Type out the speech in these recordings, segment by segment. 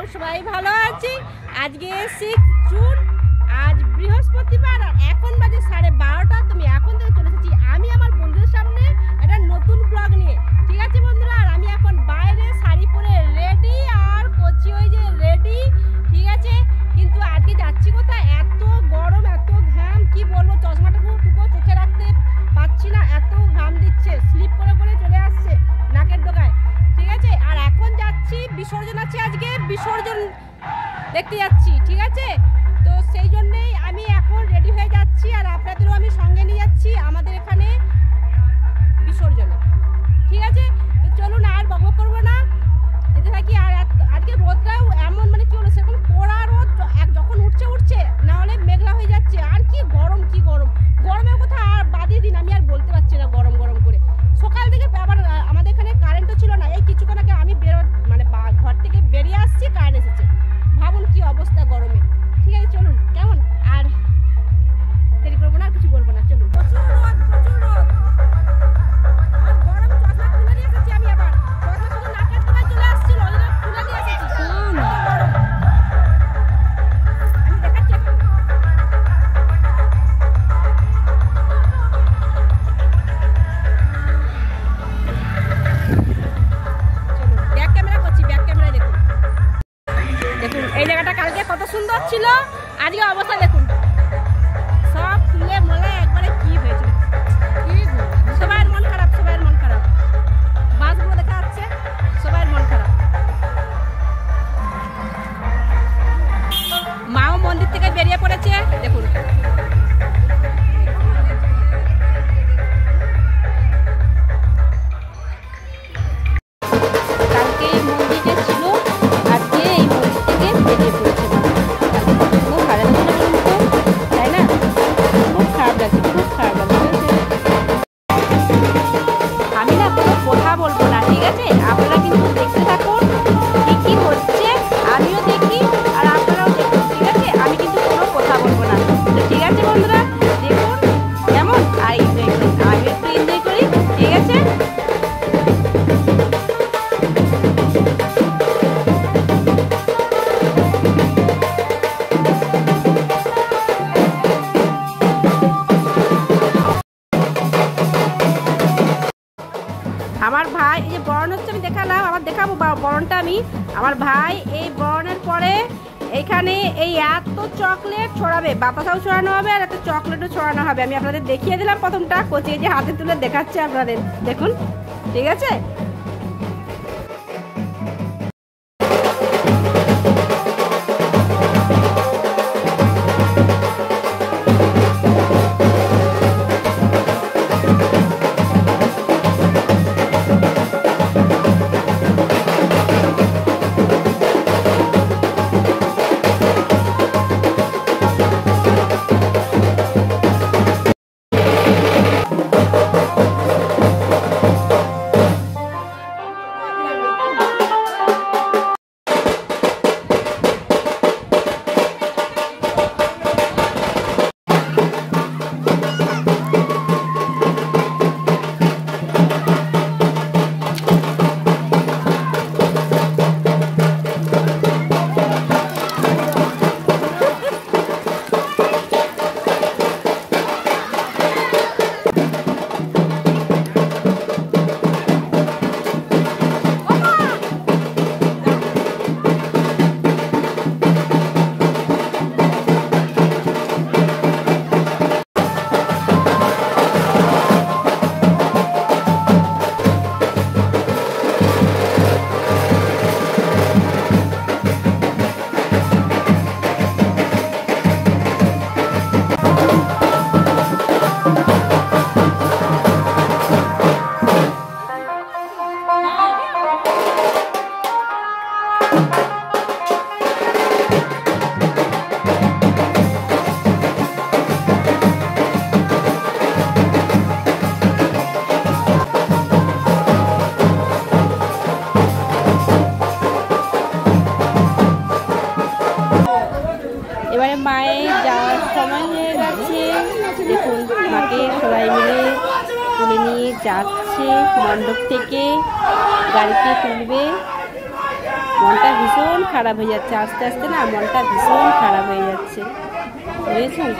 আমরাও সবাই ভালো আছি। আজকে 6 জুন, আজ বৃহস্পতিবার, আর এখন বাজে 12:30। তুমি এখন থেকে চলে এসেছি আমি আমার বন্ধুদের সামনে একটা নতুন ব্লগ নিয়ে। ঠিক আছে বন্ধুরা, আর আমি এখন বাইরে শাড়ি পরে রেডি, আর করছি ওই যে রেডি। ঠিক আছে, কিন্তু আজকে যাচ্ছি কোথায়? এত গরম, এত ঘাম, কি বলবো, চশমাটাকেও চোখে রাখতে পাচ্ছি না, এত ঘাম দিচ্ছে, স্লিপ করে করে চলে আসছে নাকের ডগায়। ঠিক আছে, আর এখন যাচ্ছি, বিসর্জন আছে আজকে, বিসর্জন দেখতে যাচ্ছি। ঠিক আছে, তো সেই জন্যেই আমি এখন রেডি হয়ে যাচ্ছি, আর আপনাদেরও আমি সঙ্গে নিয়ে যাচ্ছি আমাদের এখানে বিসর্জনে। ঠিক আছে, তো চলুন, আর বকবক করবো না, যেতে থাকি। আর আজকে রোদটাও এমন, মানে কি হলো, সেরকম কড়া রোদ, যখন উঠছে না হলে মেঘলা হয়ে যাচ্ছে। আর কি গরম, কি গরম, গরমের কথা আর বাদই দিন, আমি আর বলতে পারছি না গরম গরম করে। সকাল থেকে আবার আমাদের এখানে কারেন্টও ছিল না, এই কিছুক্ষণ আগে আমি মানে ঘর থেকে বেরিয়ে আসছি, কারেন্ট এসেছে। ভাবুন কি অবস্থা গরমে। ঠিক আছে, চলুন, কেমন আর দেরি করবো না, আর কিছু বলবো না, চলুন। প্রচুর রোদ, প্রচুর রোদ, আর গরমে চশমা খুলে নিয়ে এসেছি আমি, আবার চশমা শুধু নাকের তলায় চলে আসছিল, ওই জন্য খুলে নিয়ে এসেছি। আমি দেখাচ্ছি একটু। ব্যাক ক্যামেরা করছি, ব্যাক ক্যামেরায় দেখুন। দেখুন এই জায়গাটা কালকে কত সুন্দর ছিল, আজকে অবস্থা দেখুন, সব ফুলে মলে একবারে কি হয়েছে। সবার মন খারাপ, সবার মন খারাপ, বাসগুলো দেখা যাচ্ছে, সবার মন খারাপ। মাও মন্দির থেকে বেরিয়ে পড়েছে, দেখুন। কালকে এই মন্দিরটা ছিল, আজকে এই মন্দির থেকে বেরিয়ে পড়েছে। খুব খারাপ লাগছে, তাই না? খুব খারাপ লাগছে, খুব খারাপ লাগছে। আমি না কোনো কথা বলবো না, ঠিক আছে? আপনারা কিন্তু দেখতে থাকুন কি কি হচ্ছে, আমিও দেখি আর আপনারাও দেখুন। ঠিক আছে, আমি কিন্তু কোনো কথা বলবো না। তো ঠিক আছে বন্ধুরা, দেখুন কেমন, আর এনজয় করুন, আমি একটু এনজয় করি। ঠিক আছে, আমার ভাই এই যে বরণ হচ্ছে, আমি দেখালাম, আবার দেখাবো বরণটা আমি। আমার ভাই এই বরণের পরে এখানে এই এত চকলেট ছড়াবে, বাতাসাও ছড়ানো হবে আর এত চকলেটও ছড়ানো হবে। আমি আপনাদের দেখিয়ে দিলাম প্রথমটা, কচি যে হাতে তুলে দেখাচ্ছে আপনাদের, দেখুন। ঠিক আছে, এবারে মায়ের যাওয়ার সময় হয়ে গেছে। দেখুন মাকে সবাই মিলে তুলে নিয়ে যাচ্ছে মণ্ডপ থেকে, গাড়িতে তুলবে। মনটা ভীষণ খারাপ হয়ে যাচ্ছে, আস্তে আস্তে না মনটা ভীষণ খারাপ হয়ে যাচ্ছে, বুঝেছেন?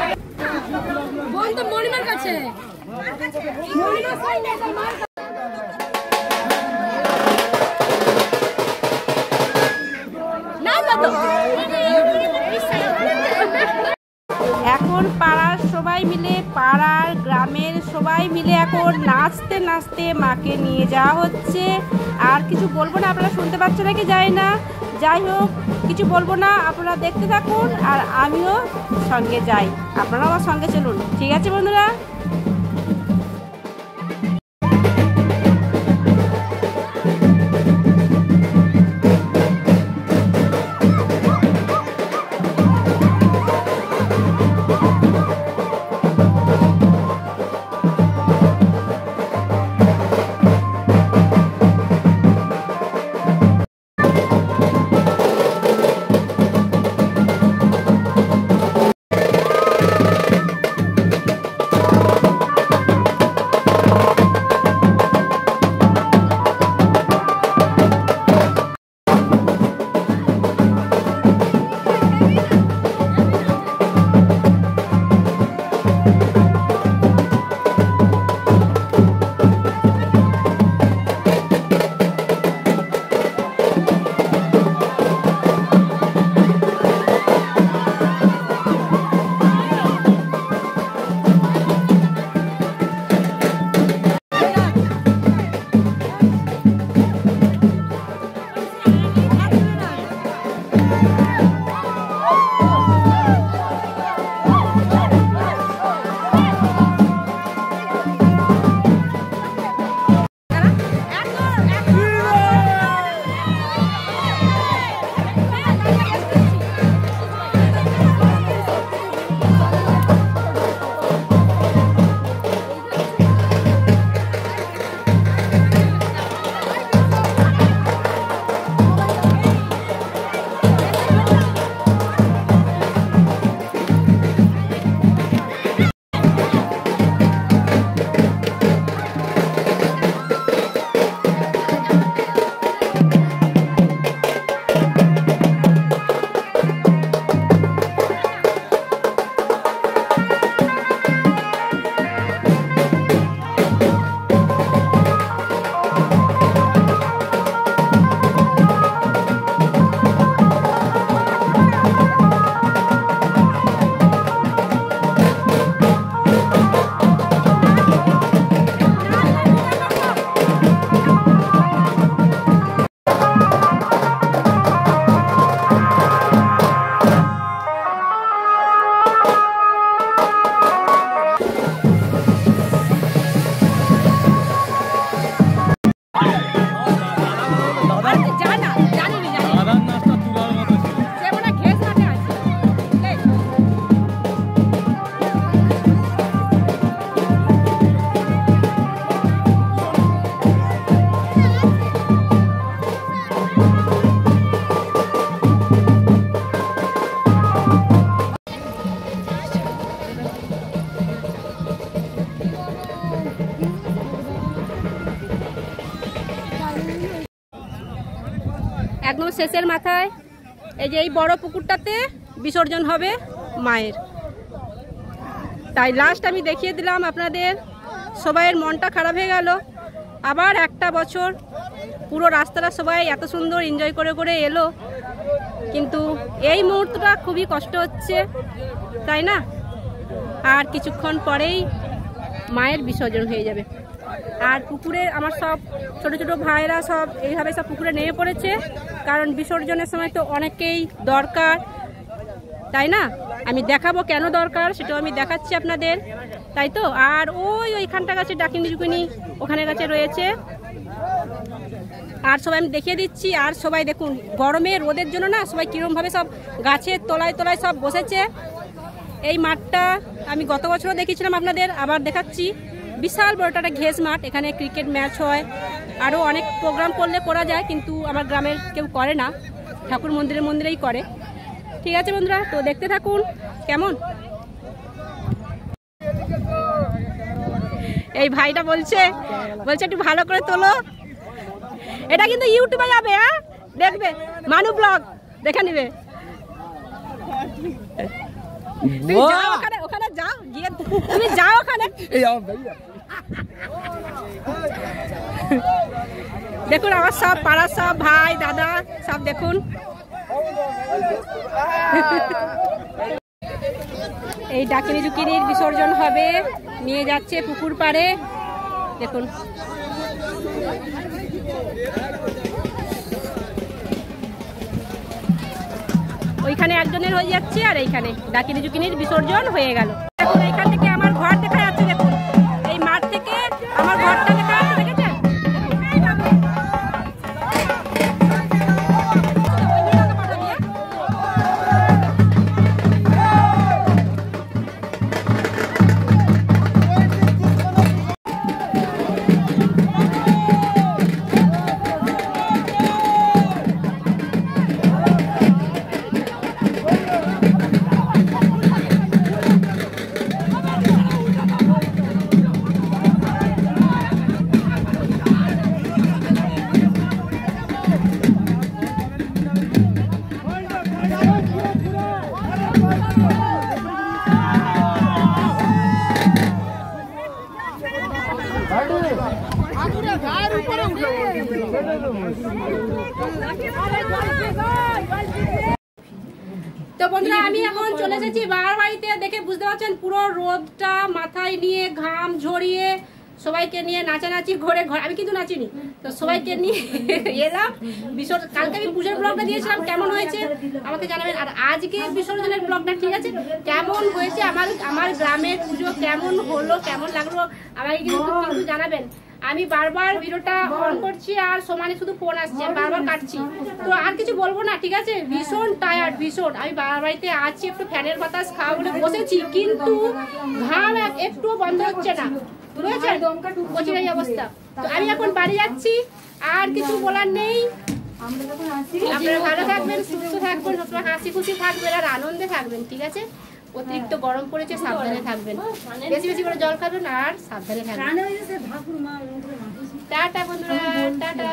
এখন পাড়ার সবাই মিলে, পাড়ার গ্রামের সবাই মিলে এখন নাচতে নাচতে মাকে নিয়ে যাওয়া হচ্ছে। আর কিছু বলবো না, আপনারা শুনতে পাচ্ছেন নাকি জানি না, যাই হোক কিছু বলবো না, আপনারা দেখতে থাকুন আর আমিও সঙ্গে যাই, আপনারাও আমার সঙ্গে চলুন, ঠিক আছে বন্ধুরা? একদম শেষের মাথায় এই যে এই বড় পুকুরটাতে বিসর্জন হবে মায়ের, তাই লাস্ট আমি দেখিয়ে দিলাম আপনাদের। সবাইয়ের মনটা খারাপ হয়ে গেল। আবার একটা বছর পুরো রাস্তাটা সবাই এত সুন্দর এনজয় করে করে এলো, কিন্তু এই মুহূর্তটা খুবই কষ্ট হচ্ছে, তাই না? আর কিছুক্ষণ পরেই মায়ের বিসর্জন হয়ে যাবে। আর পুকুরে আমার সব ছোট ছোট ভাইরা সব এইভাবে সব পুকুরে নেমে পড়েছে, কারণ বিসর্জনের সময় তো অনেকেই দরকার, তাই না? আমি দেখাবো কেন দরকার, সেটাও আমি দেখাচ্ছি আপনাদের, তাই তো? আর ওইখানটা গাছে ডাকিনি জুকিনি ওখানে গাছে রয়েছে, আর সবাই আমি দেখিয়ে দিচ্ছি। আর সবাই দেখুন গরমে রোদের জন্য না সবাই কীরকমভাবে সব গাছের তলায় তলায় সব বসেছে। এই মাঠটা আমি গত বছরও দেখিয়েছিলাম আপনাদের, আবার দেখাচ্ছি। বিশাল বড়টা একটা ঘেস মাঠ, এখানে ক্রিকেট ম্যাচ হয়, আরও অনেক প্রোগ্রাম করলে করা যায়, কিন্তু আমার গ্রামের কেউ করে না, ঠাকুর মন্দিরেই করে। ঠিক আছে বন্ধুরা, তো দেখতে থাকুন কেমন। এই ভাইটা বলছে একটু ভালো করে তোলো, এটা কিন্তু ইউটিউবে যাবে, হ্যাঁ দেখবে। মানু ব্লগ দেখে নিবে। তুমি যাও ওখানে যাও গিয়ে তুমি যাও ওখানে। দেখুন আমার সব পাড়ার সব ভাই দাদা সব দেখুন। এই ডাকিনী জুকিনির বিসর্জন হবে, নিয়ে যাচ্ছে পুকুর পাড়ে। দেখুন ওইখানে একজনের হয়ে যাচ্ছে আর এইখানে ডাকিনী জুকিনির বিসর্জন হয়ে গেল। দেখুন এইখান থেকে আমার ঘর দেখা যাচ্ছে। দেখুন এই মাঠ থেকে আমার ঘরটা দেখা যাচ্ছে, দেখেছেন? তো বন্ধুরা আমি এখন চলে এসেছি বাবার বাড়িতে। দেখে বুঝতে পারছেন পুরো রোদটা মাথায় নিয়ে ঘাম ঝরিয়ে সবাইকে নিয়ে নাচানাচি ঘরে ঘর, আমি কিন্তু নাচিনি, তো সবাইকে নিয়ে এলাম বিসর্জন। কালকে আমি পুজোর ব্লগটা দিয়েছিলাম, কেমন হয়েছে আমাকে জানাবেন। আর আজকে বিসর্জনের ব্লগটা ঠিক আছে কেমন হয়েছে, আমার গ্রামের পুজো কেমন হলো, কেমন লাগলো আমাকে কিন্তু জানাবেন। আমি বারবার ভিডিওটা অন করছি আর সমানে শুধু ফোন আসছে, বারবার কাটছি, তো আর কিছু বলবো না ঠিক আছে। ভীষণ টায়ার্ড ভীষণ। আমি বাবার বাড়িতে আছি, একটু ফ্যানের বাতাস খাওয়া বলে বসেছি, কিন্তু ঘাম একটুও বন্ধ হচ্ছে না, বুঝেছেন এই অবস্থা। তো আমি এখন বাড়ি যাচ্ছি, আর কিছু বলার নেই। আপনারা ভালো থাকবেন, সুস্থ থাকবেন, সবসময় হাসি খুশি থাকবেন আর আনন্দে থাকবেন ঠিক আছে। অতিরিক্ত গরম পড়েছে, সাবধানে থাকবেন, বেশি বেশি করে জল খাবেন আর সাবধানে থাকবেন। টাটা বন্ধুরা, টাটা।